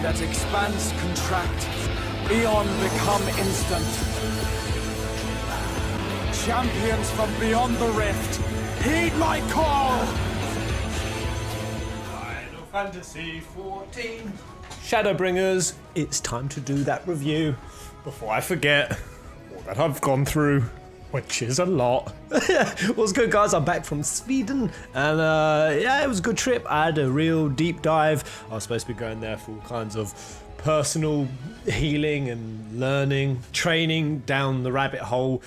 Let expanse contract, eon become instant. Champions from beyond the rift, heed my call! Final Fantasy 14. Shadowbringers, it's time to do that review before I forget all that I've gone through, which is a lot. What's good, guys? I'm back from Sweden, and yeah, it was a good trip. I had a real deep dive. I was supposed to be going there for all kinds of personal healing and learning, training down the rabbit hole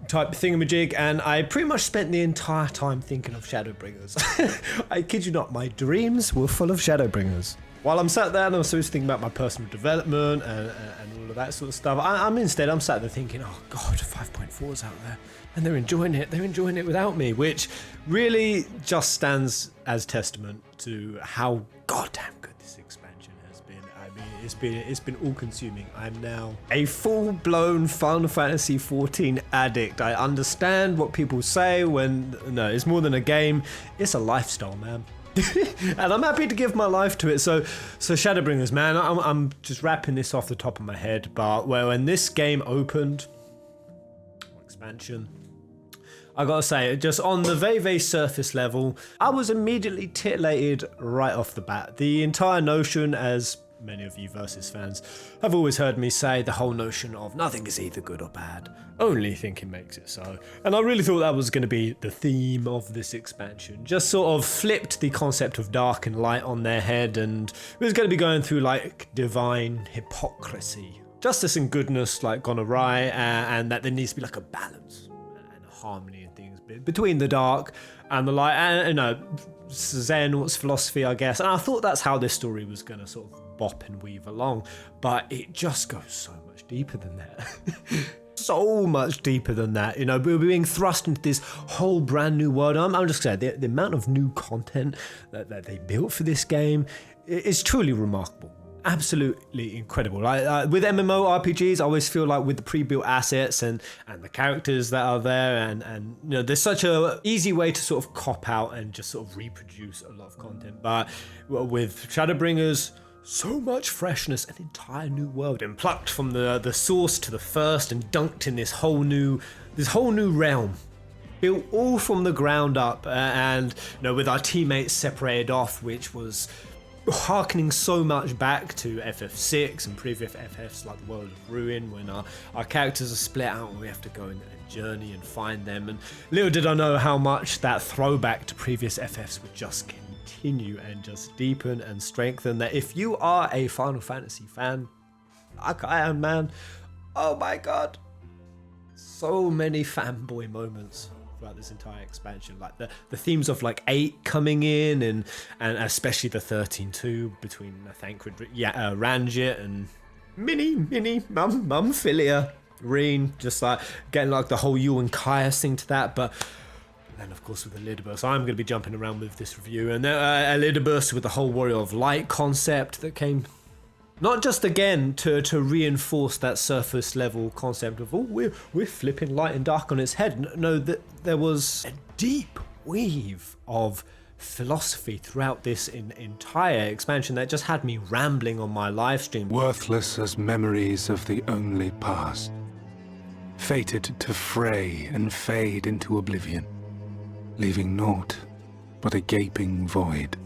type thingamajig, and I pretty much spent the entire time thinking of Shadowbringers. I kid you not, my dreams were full of Shadowbringers. While I'm sat there and I'm supposed to think about my personal development and all of that sort of stuff, I'm sat there thinking, oh god, 5.4's out there and they're enjoying it without me, which really just stands as testament to how goddamn good this expansion has been. I mean, it's been all consuming. I'm now a full-blown Final Fantasy 14 addict. I understand what people say when, no, it's more than a game, it's a lifestyle, man. And I'm happy to give my life to it. So Shadowbringers, man, I'm just wrapping this off the top of my head, but when this game opened, expansion, I gotta say, just on the very surface level, I was immediately titillated right off the bat. The entire notion, as many of you Versus fans have always heard me say, the whole notion of nothing is either good or bad, only thinking makes it so. And I really thought that was going to be the theme of this expansion. Just sort of flipped the concept of dark and light on their head, and it was going to be going through like divine hypocrisy, justice and goodness like gone awry, and that there needs to be like a balance and a harmony and things between the dark and the light, and you know, Zen or philosophy, I guess. And I thought that's how this story was going to sort of bop and weave along, but it just goes so much deeper than that. So much deeper than that. You know, we're being thrust into this whole brand new world. I'm just saying, the amount of new content that they built for this game is truly remarkable. Absolutely incredible. Like with MMORPGs, I always feel like with the pre-built assets and the characters that are there, and you know, there's such a easy way to sort of cop out and just sort of reproduce a lot of content. But with Shadowbringers, so much freshness, an entire new world, and plucked from the source to the first and dunked in this whole new realm, built all from the ground up, and you know, with our teammates separated off, which was harkening so much back to FF6 and previous FFs like the World of Ruin, when our characters are split out and we have to go and journey and find them. And little did I know how much that throwback to previous FFs would just continue and just deepen and strengthen. That if you are a Final Fantasy fan, like I am, man, oh my god, so many fanboy moments throughout this entire expansion, like the themes of like 8 coming in, and especially the 13-2 between Thancred, Ranjit and Mini Mum Philia Reen, just like getting like the whole you and Caius thing to that. But then of course with Elidibus, I'm going to be jumping around with this review, and Elidibus with the whole Warrior of Light concept that came not just again to reinforce that surface level concept of, oh, we're flipping light and dark on its head. No, that there was a deep weave of philosophy throughout this entire expansion that just had me rambling on my live stream. Worthless as memories of the only past, fated to fray and fade into oblivion, leaving naught but a gaping void.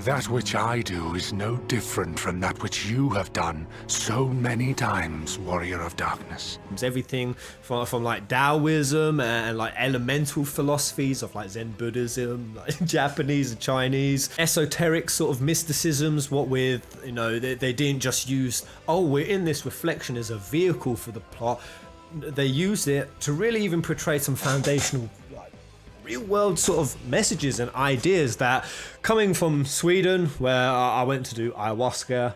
That which I do is no different from that which you have done so many times, Warrior of Darkness. Everything from like Taoism and like elemental philosophies of like Zen Buddhism, like Japanese and Chinese, esoteric sort of mysticisms, what with, you know, they didn't just use, oh, we're in this reflection as a vehicle for the plot. They used it to really even portray some foundational real world sort of messages and ideas that, coming from Sweden, where I went to do ayahuasca,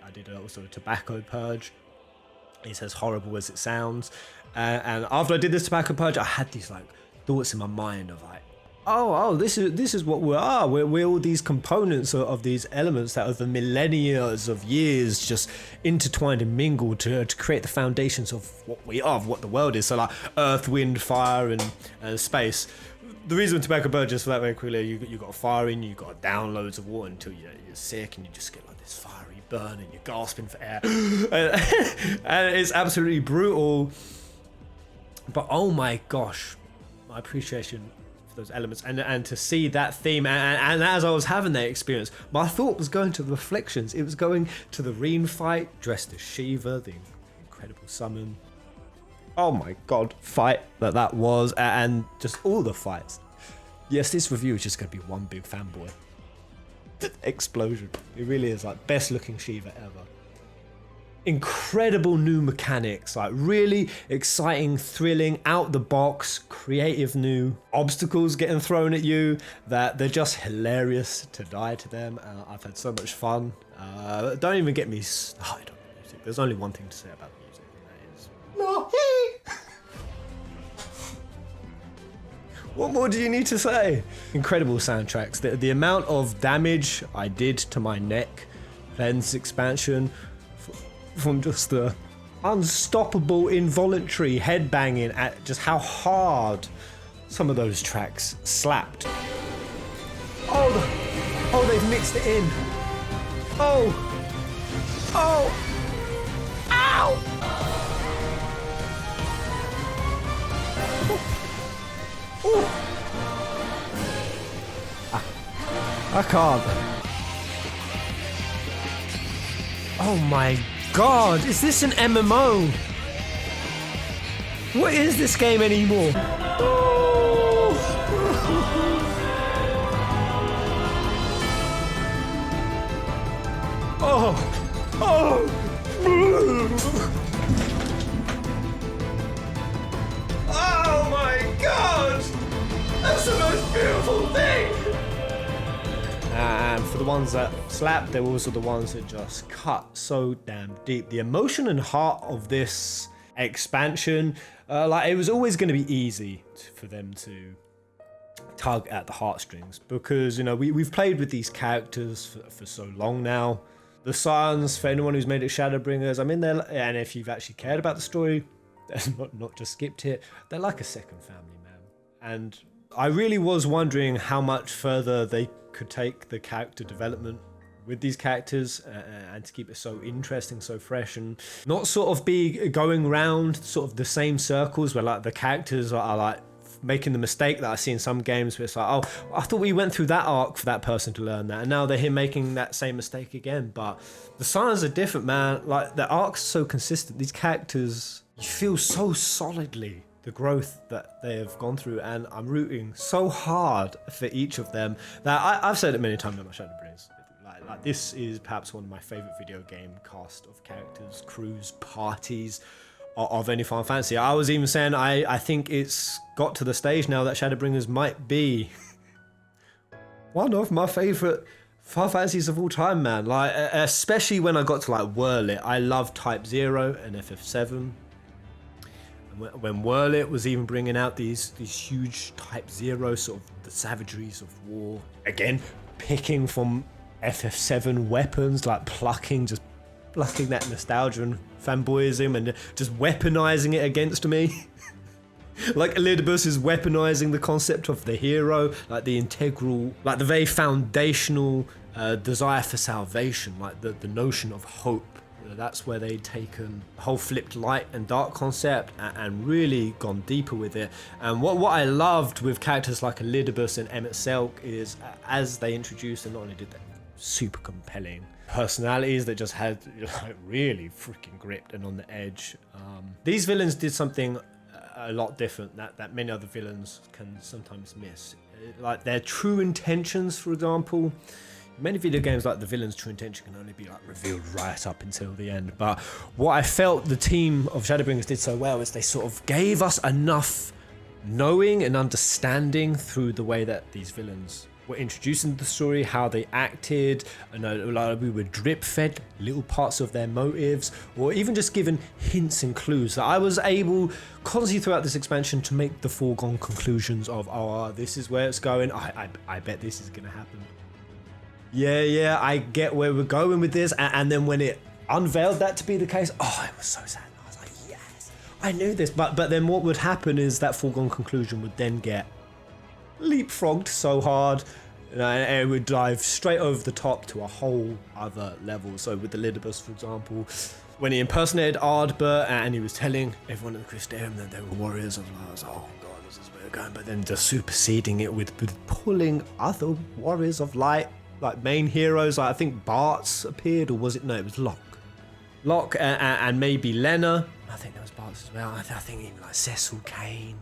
I did also a tobacco purge. It's as horrible as it sounds, and after I did this tobacco purge, I had these like thoughts in my mind of like, oh, this is what we are. We're all these components of these elements that over millennia of years just intertwined and mingled to create the foundations of what we are, of what the world is. So like earth, wind, fire, and space. the reason Tobacco Burgess, for that very quickly, you got to fire in, you got to down loads of water until you're sick, and you just get like this fiery burn, and you're gasping for air, and it's absolutely brutal. But oh my gosh, my appreciation for those elements, and to see that theme, and as I was having that experience, my thought was going to the reflections. It was going to the Reen fight, dressed as Shiva, the incredible summon. Oh my god, fight that was, and just all the fights. Yes, this review is just going to be one big fanboy explosion. It really is, like, best looking Shiva ever. Incredible new mechanics, like really exciting, thrilling, out the box, creative new obstacles getting thrown at you that they're just hilarious to die to them. I've had so much fun. Don't even get me started on the music. There's only one thing to say about the music, and that is what more do you need to say? Incredible soundtracks. The amount of damage I did to my neck playing this expansion, from just the unstoppable involuntary headbanging at just how hard some of those tracks slapped. Oh, they've mixed it in. Oh, ow! Ooh. I can't. Oh my god, is this an MMO? What is this game anymore? Oh my god! That's the most beautiful thing! And for the ones that slapped, they were also the ones that just cut so damn deep. The emotion and heart of this expansion, like, it was always going to be easy for them to tug at the heartstrings, because, you know, we've played with these characters for so long now. The Sons, for anyone who's made it Shadowbringers, I'm in there, and if you've actually cared about the story, not just skipped it, they're like a second family, man. And I really was wondering how much further they could take the character development with these characters, and to keep it so interesting, so fresh, and not sort of be going round sort of the same circles where, like, the characters are like making the mistake that I see in some games where it's like, oh, I thought we went through that arc for that person to learn that, and now they're here making that same mistake again. But the Sons are different, man. Like, the arc's so consistent. These characters, you feel so solidly the growth that they have gone through, and I'm rooting so hard for each of them that I've said it many times on my Shadowbringers. Like, this is perhaps one of my favorite video game cast of characters, crews, parties of any Final Fantasy. I was even saying I think it's got to the stage now that Shadowbringers might be one of my favorite Final Fantasies of all time, man. Like, especially when I got to, like, Whirl It. I love Type 0 and FF7. When Whirl It was even bringing out these huge Type 0, sort of the savageries of war. Again, picking from FF7 weapons, like plucking that nostalgia and fanboyism and just weaponizing it against me. Like, Elidibus is weaponizing the concept of the hero, like the integral, like the very foundational desire for salvation, like the notion of hope. That's where they'd taken the whole flipped light and dark concept and really gone deeper with it. And what I loved with characters like Elidibus and Emmett Selk is, as they introduced, and not only did they super compelling personalities that just had, like, really freaking gripped and on the edge. These villains did something a lot different that many other villains can sometimes miss. Like, their true intentions, for example. Many video games, like, the villain's true intention can only be, like, revealed right up until the end. But what I felt the team of Shadowbringers did so well is they sort of gave us enough knowing and understanding through the way that these villains were introduced into the story, how they acted, and like, we were drip fed little parts of their motives, or even just given hints and clues that I was able constantly throughout this expansion to make the foregone conclusions of, oh, this is where it's going. I bet this is gonna happen. Yeah, I get where we're going with this. And then when it unveiled that to be the case, oh, it was so sad. I was like, yes, I knew this. But then what would happen is that foregone conclusion would then get leapfrogged so hard, and it would dive straight over the top to a whole other level. So with the Lidibus, for example, when he impersonated Ardbert and he was telling everyone at the Crystarium that they were warriors of light, oh god, this is where we're going, but then just superseding it with pulling other warriors of light, like main heroes. Like I think Bart's appeared, or was it? No, it was Locke and maybe Lena. I think there was Bart's as well. I think even like Cecil Kane.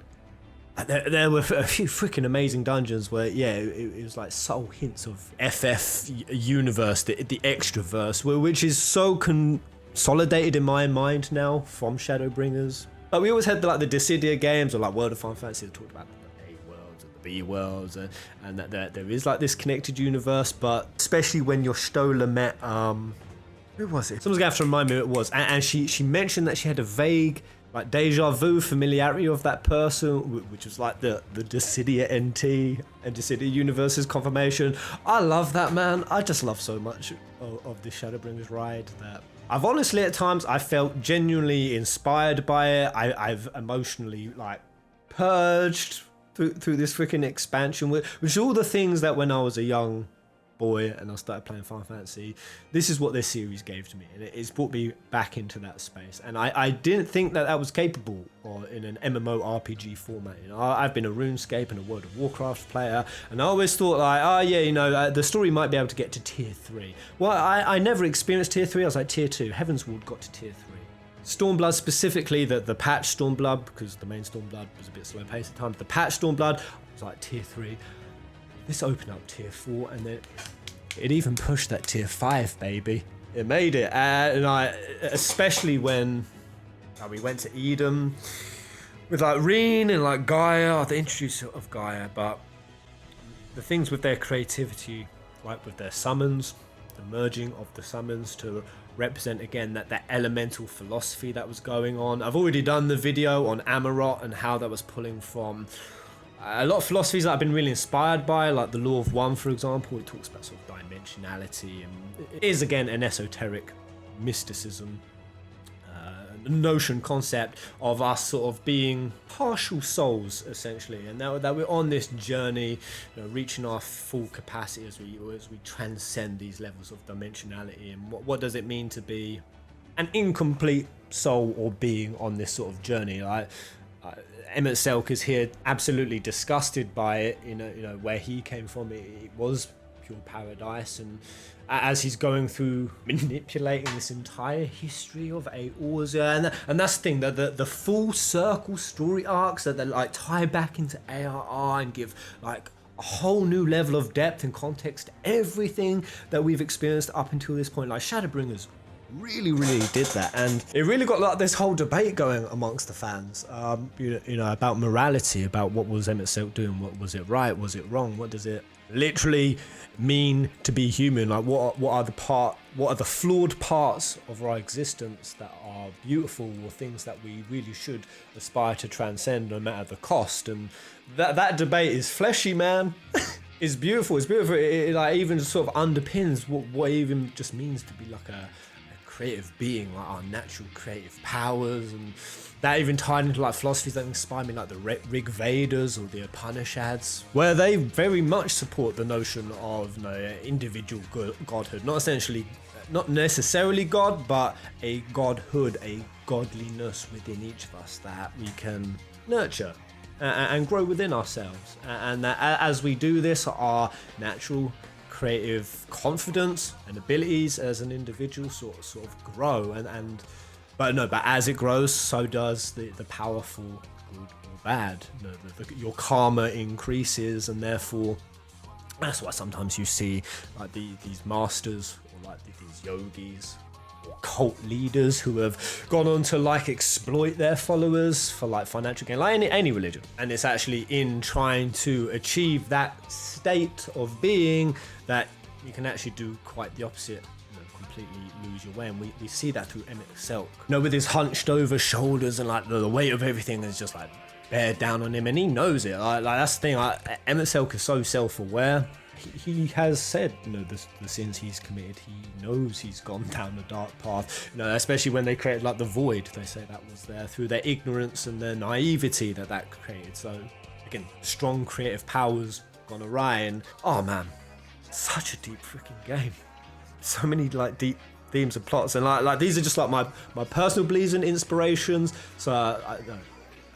There were a few freaking amazing dungeons where, yeah, it was like subtle hints of FF universe, the extra verse, which is so consolidated in my mind now from Shadowbringers. But we always had the Dissidia games, or like World of Final Fantasy that talked about the A worlds and the B worlds, and that there is like this connected universe. But especially when your Stola met, who was it? Someone's gonna have to remind me who it was. And she mentioned that she had a vague, like, deja vu familiarity of that person, which was like the Dissidia NT and Dissidia Universe's confirmation. I love that, man. I just love so much of this Shadowbringers ride that I've honestly at times I felt genuinely inspired by it. I've emotionally like purged through this freaking expansion, which is all the things that when I was a young boy and I started playing Final Fantasy, this is what this series gave to me, and it's brought me back into that space. And I didn't think that was capable or in an MMORPG format. You know, I've been a RuneScape and a World of Warcraft player, and I always thought like, oh yeah, you know, the story might be able to get to tier 3. Well, I never experienced tier 3. I was like tier 2. Heavensward got to tier 3. Stormblood specifically, the patch Stormblood, because the main Stormblood was a bit slow paced at times. The patch Stormblood was like tier 3. This opened up tier 4, and then it even pushed that tier 5, baby. It made it, and especially when we went to Eden with like Reen and like Gaia, the introduction of Gaia, but the things with their creativity, like with their summons, the merging of the summons to represent again that elemental philosophy that was going on. I've already done the video on Amarot and how that was pulling from a lot of philosophies that I've been really inspired by, like the Law of One, for example. It talks about sort of dimensionality, and it is again an esoteric mysticism notion, concept of us sort of being partial souls, essentially, and that we're on this journey, you know, reaching our full capacity as we transcend these levels of dimensionality. And what does it mean to be an incomplete soul or being on this sort of journey? Emmett Selk is here absolutely disgusted by it, you know where he came from. It was pure paradise, and as he's going through manipulating this entire history of Eorzea, and that's the thing, that the full circle story arcs that like tie back into ARR and give like a whole new level of depth and context to everything that we've experienced up until this point. Like Shadowbringers really did that, and it really got like this whole debate going amongst the fans, you know, about morality, about what was Emmett Selk doing, what was it right, was it wrong, what does it literally mean to be human, like what are the flawed parts of our existence that are beautiful, or things that we really should aspire to transcend no matter the cost. And that debate is fleshy, man. It's beautiful. It like even sort of underpins what it even just means to be like a creative being, like our natural creative powers, and that even tied into like philosophies that inspire me, like the Rig Vedas or the Upanishads, where they very much support the notion of, you know, individual godhood, not necessarily God, but a godhood, a godliness within each of us that we can nurture and grow within ourselves, and that as we do this, our natural creative confidence and abilities as an individual sort of grow, but as it grows, so does the powerful good or bad. You know, your karma increases, and therefore that's why sometimes you see like these masters, or like these yogis or cult leaders who have gone on to like exploit their followers for like financial gain, like any religion. And it's actually in trying to achieve that state of being that you can actually do quite the opposite, you know, completely lose your way. And we see that through Emmett Selk, you know, with his hunched over shoulders, and like the weight of everything is just like bear down on him, and he knows it. Like that's the thing, like Emmett Selk is so self-aware. He has said, you know, the sins he's committed, he knows he's gone down a dark path, you know, especially when they created like the void. They say that was there through their ignorance and their naivety that created. So again, strong creative powers gone awry, and oh man, such a deep freaking game. So many like deep themes and plots, and like these are just like my personal beliefs and inspirations. So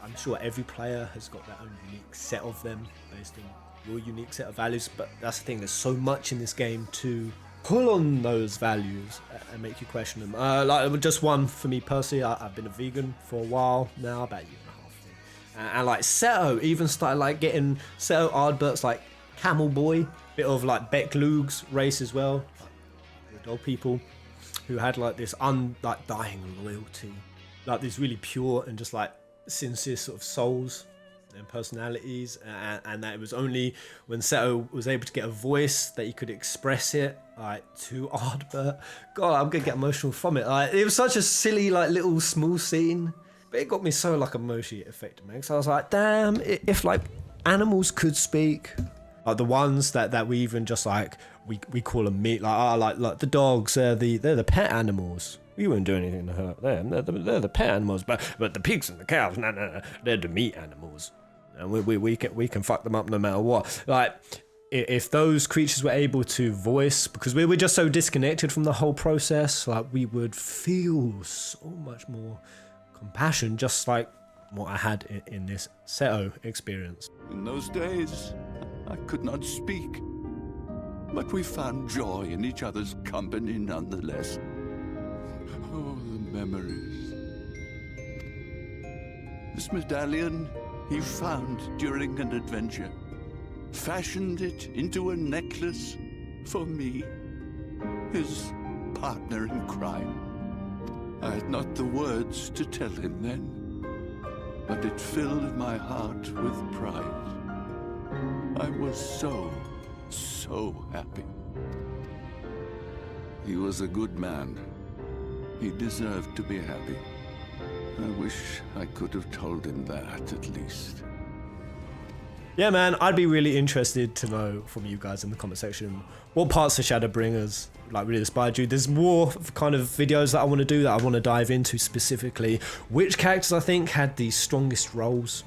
I'm sure every player has got their own unique set of them based on your unique set of values. But that's the thing, there's so much in this game to pull on those values and make you question them. Like just one for me personally, I've been a vegan for a while now, about a year and a half. And like Seto even started like getting Seto Ardbert's like Camel Boy, bit of like Beck Lug's race as well, like the dog people who had like this dying loyalty, like these really pure and just like sincere sort of souls and personalities, and that it was only when Seto was able to get a voice that he could express it like to Ardbert. God, I'm gonna get emotional from it. Like it was such a silly like little small scene, but it got me so like emotionally affected, man. So I was like, damn, if like animals could speak, like the ones that we even just like we call them meat, like the dogs, they're the pet animals. We wouldn't do anything to hurt them. They're the pet animals, but the pigs and the cows, no, they're the meat animals, and we can fuck them up no matter what. Like if those creatures were able to voice, because we were just so disconnected from the whole process, like we would feel so much more compassion, just like what I had in this Seto experience. In those days, I could not speak, but we found joy in each other's company nonetheless. Oh, the memories. This medallion he found during an adventure, fashioned it into a necklace for me, his partner in crime. I had not the words to tell him then, but it filled my heart with pride. I was so happy. He was a good man. He deserved to be happy. I wish I could have told him that, at least. Yeah, man, I'd be really interested to know from you guys in the comment section what parts of Shadowbringers like really inspired you. There's more kind of videos that I want to do, that I want to dive into specifically. Which characters I think had the strongest roles?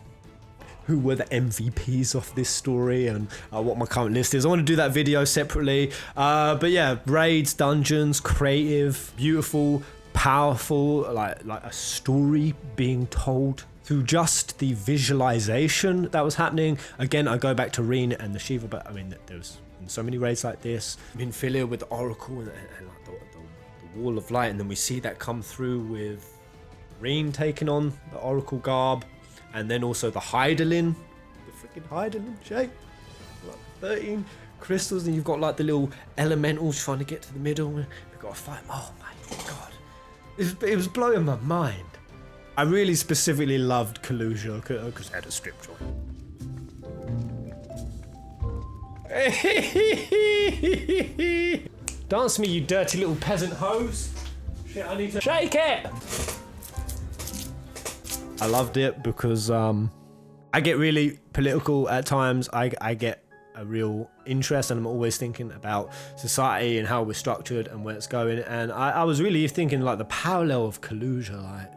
Who were the MVPs of this story, and what my current list is. I want to do that video separately. But yeah, raids, dungeons, creative, beautiful, powerful, like a story being told through just the visualization that was happening. Again, I go back to Reen and the Shiva, but I mean, there was so many raids like this. Minfilia with the Oracle and like the Wall of Light, and then we see that come through with Reen taking on the Oracle garb. And then also the Heidelin, the freaking Heidelin shape, like 13 crystals, and you've got like the little elementals trying to get to the middle. We've got to fight. Oh my god, it was blowing my mind. I really specifically loved Kalusia because it had a strip joint. Dance me, you dirty little peasant hose. Shit, I need to shake it. I loved it because I get really political at times. I get a real interest, and I'm always thinking about society and how we're structured and where it's going. And I was really thinking like the parallel of Kalusia. Like,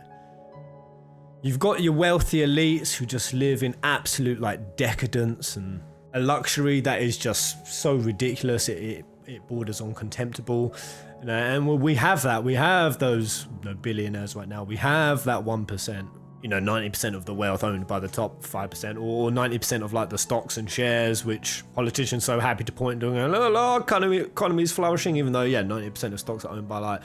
you've got your wealthy elites who just live in absolute like decadence and a luxury that is just so ridiculous it borders on contemptible. You know, and we have that. We have those billionaires right now. We have that 1%. 90% of the wealth owned by the top 5%, or 90% of like the stocks and shares, which politicians so happy to point to and go, economy is flourishing, even though 90% of stocks are owned by like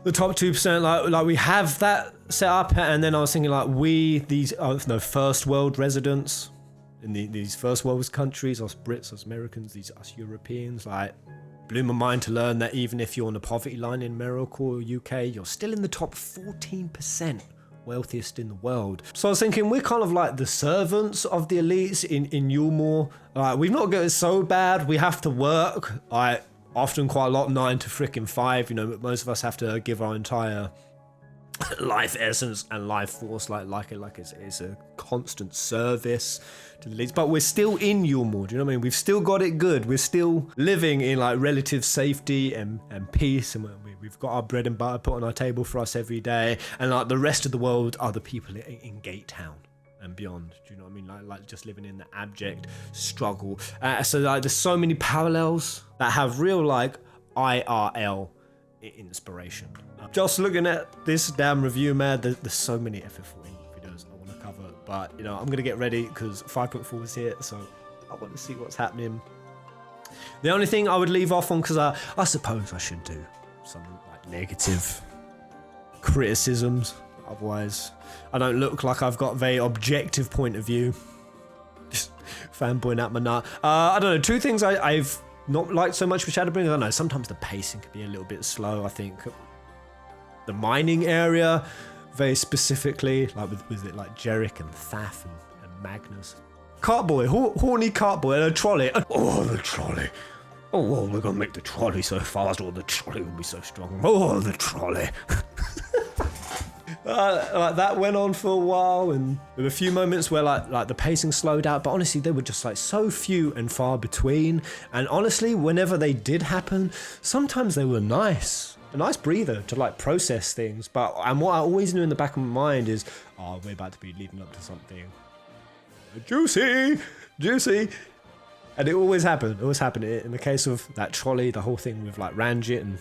the top 2%. Like we have that set up, and then I was thinking like these first world residents in these first world countries, us Brits, us Americans, us Europeans, like blew my mind to learn that even if you're on the poverty line in America or UK, you're still in the top 14%. Wealthiest in the world. So I was thinking we're kind of like the servants of the elites in Yulmore. We've not got it so bad. We have to work, often quite a lot, 9 to freaking 5. Most of us have to give our entire life essence and life force, like it's a constant service to the elites. But we're still in Yulmore. Do you know what I mean? We've still got it good. We're still living in like relative safety and peace, and we've got our bread and butter put on our table for us every day. And like the rest of the world are the people in Gate Town. and beyond. Do you know what I mean? Like just living in the abject struggle. So like there's so many parallels that have real like IRL inspiration. Just looking at this damn review, man, there's so many FF14 videos I want to cover, but you know, I'm gonna get ready because 5.4 is here, so I want to see what's happening. The only thing I would leave off on, because I suppose I should do some like negative criticisms, otherwise I don't look like I've got a very objective point of view. Just fanboying out my nut. I don't know, two things I've not liked so much with Shadowbringers. I don't know, sometimes the pacing could be a little bit slow. I think the mining area, very specifically, like with it like Jerick and Thaf and Magnus. Cartboy, horny cartboy, and a trolley. Oh, the trolley. Oh, we're gonna make the trolley so fast, or the trolley will be so strong. Oh, the trolley. Like that went on for a while, and there were a few moments where like the pacing slowed out, but honestly they were just like so few and far between. And honestly, whenever they did happen, sometimes they were nice, a nice breather to like process things. And what I always knew in the back of my mind is, oh, we're about to be leading up to something juicy. And it always happened. In the case of that trolley, the whole thing with like Ranjit and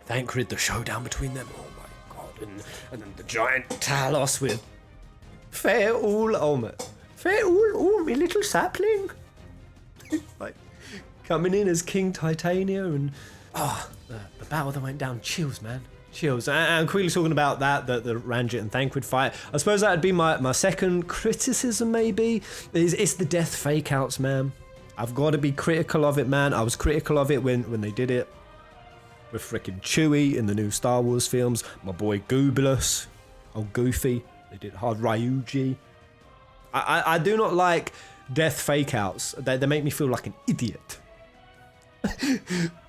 Thancred, the showdown between them. Oh my god! And then the giant Talos with Fairul. Oh my, Fairul, oh my little sapling. Like coming in as King Titania, and the battle that went down. Chills, man. Chills. And quickly talking about that, the Ranjit and Thancred fight, I suppose that would be my second criticism, maybe, it's the death fake outs, man. I've got to be critical of it, man. I was critical of it when they did it with frickin' Chewie in the new Star Wars films, my boy Goobulus, old Goofy, they did hard Ryuji. I do not like death fake outs. They make me feel like an idiot.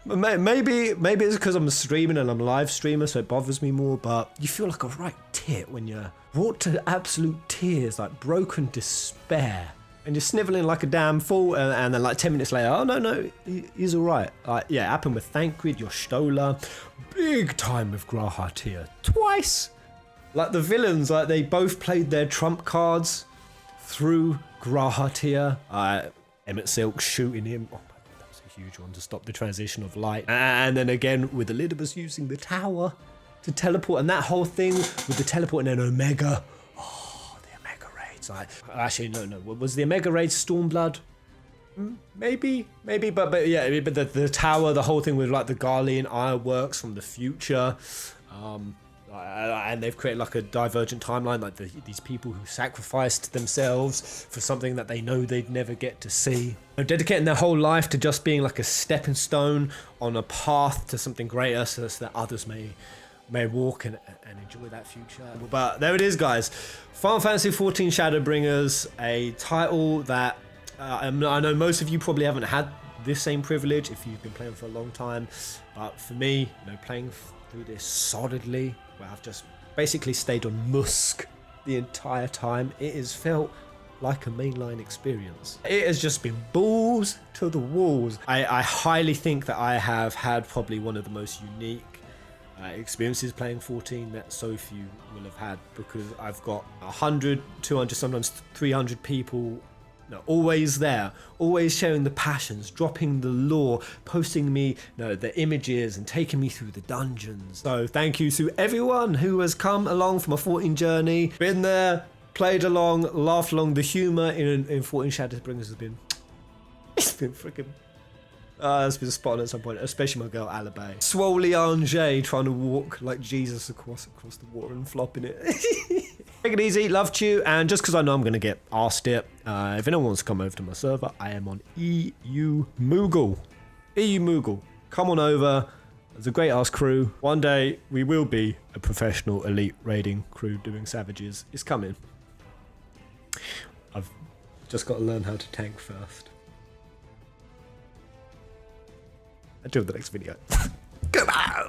Maybe it's because I'm streaming and I'm a live streamer, so it bothers me more, but you feel like a right tit when you're brought to absolute tears, like broken despair, and you're sniveling like a damn fool, and then like 10 minutes later, oh no, he's alright. Yeah, it happened with Thancred, Yoshtola, big time with Grahatir, twice. Like the villains, like they both played their trump cards through Grahatir, Emmett Silk shooting him. Oh, huge one to stop the transition of light, and then again with Elidibus using the tower to teleport, and that whole thing with the teleport and then Omega. Oh, the Omega raids. Actually no, was the Omega raid Stormblood? Maybe, but yeah, but the tower, the whole thing with like the Garlean ironworks from the future, and they've created like a divergent timeline, like these people who sacrificed themselves for something that they know they'd never get to see. They're dedicating their whole life to just being like a stepping stone on a path to something greater, so that others may walk and enjoy that future. But there it is, guys. Final Fantasy XIV Shadowbringers, a title that I know most of you probably haven't had this same privilege if you've been playing for a long time, but for me, playing through this solidly, where I've just basically stayed on Musk the entire time, it has felt like a mainline experience. It has just been balls to the walls. I highly think that I have had probably one of the most unique experiences playing 14 that so few will have had, because I've got 100, 200, sometimes 300 people always there, always sharing the passions, dropping the lore, posting me the images and taking me through the dungeons. So thank you to everyone who has come along from a 14 journey, been there, played along, laughed along. The humor in 14 Shadowbringers has been, it's been freaking, it's been spot on at some point, especially my girl Alabay. Swoley Angé trying to walk like Jesus across the water and flopping it. Take it easy, love to you, and just because I know I'm going to get asked it, if anyone wants to come over to my server, I am on EU Moogle. EU Moogle. Come on over. There's a great ass crew. One day we will be a professional elite raiding crew doing savages. It's coming. I've just got to learn how to tank first. Until the next video. Goodbye.